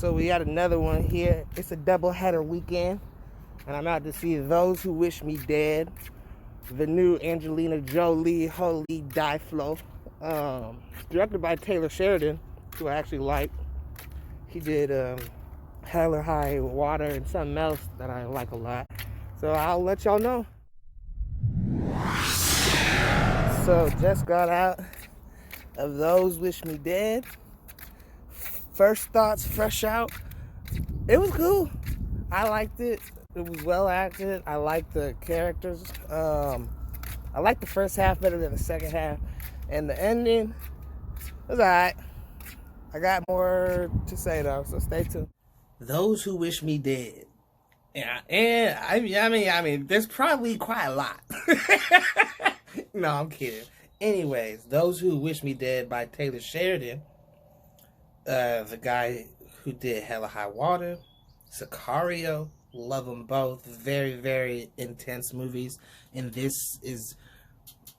So we got another one here. It's a doubleheader weekend, and I'm out to see Those Who Wish Me Dead, the new Angelina Jolie Holy Die Flow, directed by Taylor Sheridan, who I actually like. He did Hell or High Water and something else that I like a lot. So I'll let y'all know. So just got out of Those Wish Me Dead. First thoughts, fresh out. It was cool. I liked it. It was well acted. I liked the characters. I liked the first half better than the second half. And the ending was alright. I got more to say though, so stay tuned. Those Who Wish Me Dead. Yeah, and I mean, there's probably quite a lot. No, I'm kidding. Anyways, Those Who Wish Me Dead by Taylor Sheridan, the guy who did Hell or High Water, Sicario, love them both. Very, very intense movies, and this is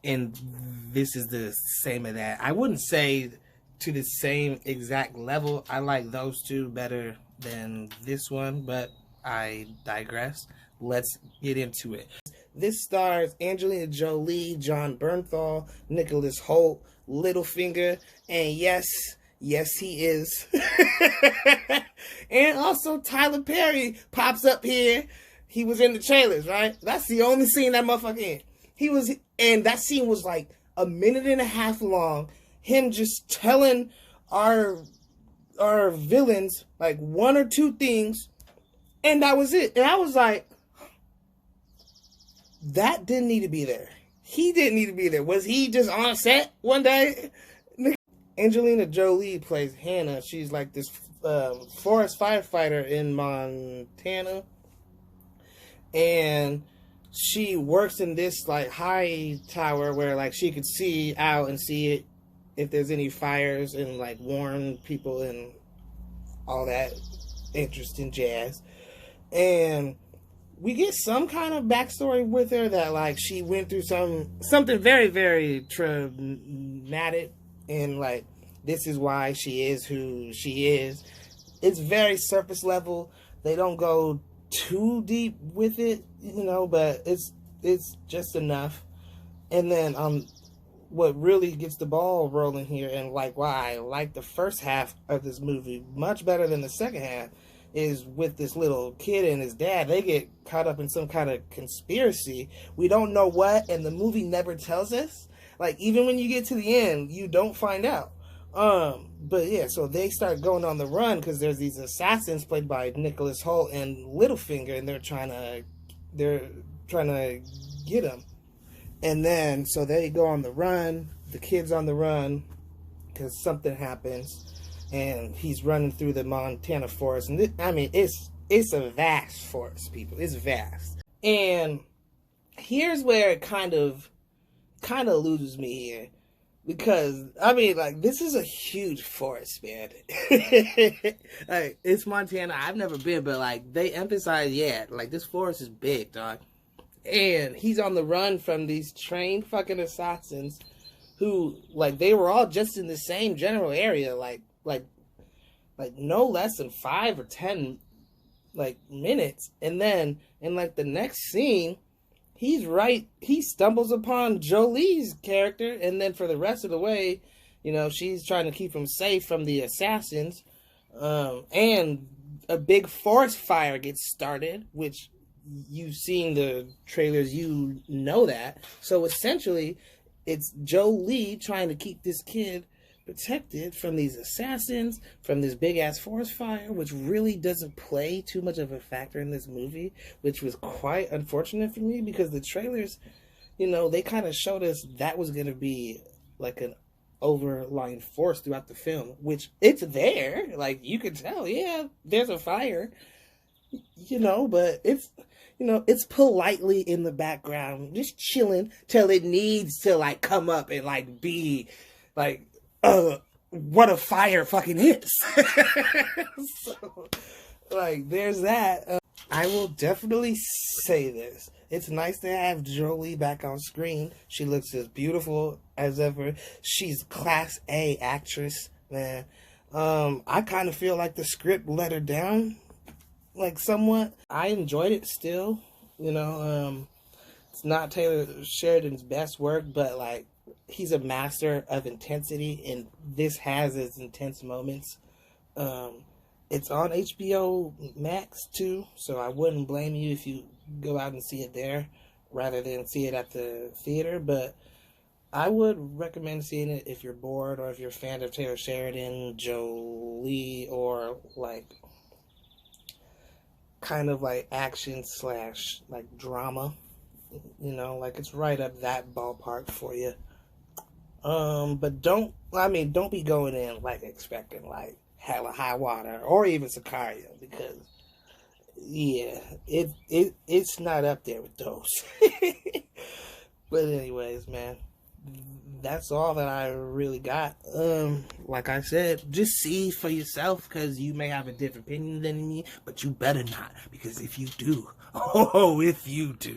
the same of that. I wouldn't say to the same exact level. I like those two better than this one, but I digress. Let's get into it. This stars Angelina Jolie, John Bernthal, Nicholas Hoult, Littlefinger, and yes, he is. And also Tyler Perry pops up here. He was in the trailers, right? That's the only scene that motherfucker in. He was, and that scene was like a minute and a half long. Him just telling our villains like one or two things, and that was it. And I was like, that didn't need to be there. He didn't need to be there. Was he just on set one day? Angelina Jolie plays Hannah. She's like this forest firefighter in Montana, and she works in this like high tower where like she could see out and see it if there's any fires and like warn people and all that interesting jazz. And we get some kind of backstory with her that like she went through something very, very traumatic, and like this is why she is who she is. It's very surface level. They don't go too deep with it, you know, but it's just enough. And then what really gets the ball rolling here, and like why I like the first half of this movie much better than the second half, is with this little kid and his dad. They get caught up in some kind of conspiracy. We don't know what, and the movie never tells us. Like, even when you get to the end, you don't find out. But yeah, so they start going on the run because there's these assassins played by Nicholas Hoult and Littlefinger, and they're trying to get him. And then, so they go on the run. The kid's on the run because something happens. And he's running through the Montana forest. And it's a vast forest, people. It's vast. And here's where it kind of loses me here. Because, I mean, like, this is a huge forest, man. Like, it's Montana. I've never been, but, like, they emphasize, yeah, like, this forest is big, dog. And he's on the run from these trained fucking assassins who, like, they were all just in the same general area, like no less than 5 or 10 like minutes. And then in like the next scene, he stumbles upon Jolie's character, and then for the rest of the way, you know, she's trying to keep him safe from the assassins. And a big forest fire gets started, which you've seen the trailers, you know that. So essentially it's Jolie trying to keep this kid protected from these assassins, from this big-ass forest fire, which really doesn't play too much of a factor in this movie, which was quite unfortunate for me because the trailers, you know, they kind of showed us that was going to be like an overlying force throughout the film, which it's there. Like, you could tell, yeah, there's a fire, you know, but it's, you know, it's politely in the background, just chilling till it needs to, like, come up and, like, be, like, what a fire fucking is. So, like, there's that. I will definitely say this. It's nice to have Jolie back on screen. She looks as beautiful as ever. She's Class A actress, man. I kind of feel like the script let her down, like somewhat. I enjoyed it still, you know. It's not Taylor Sheridan's best work, but like he's a master of intensity, and this has its intense moments. It's on HBO Max too, so I wouldn't blame you if you go out and see it there rather than see it at the theater. But I would recommend seeing it if you're bored or if you're a fan of Taylor Sheridan, Jolie, or like kind of like action slash like drama. You know, like it's right up that ballpark for you. But don't be going in like expecting like hella high water or even Sicario, because yeah, it's not up there with those. But anyways, man, that's all that I really got. Like I said, just see for yourself, because you may have a different opinion than me, but you better not, because if you do, oh, if you do,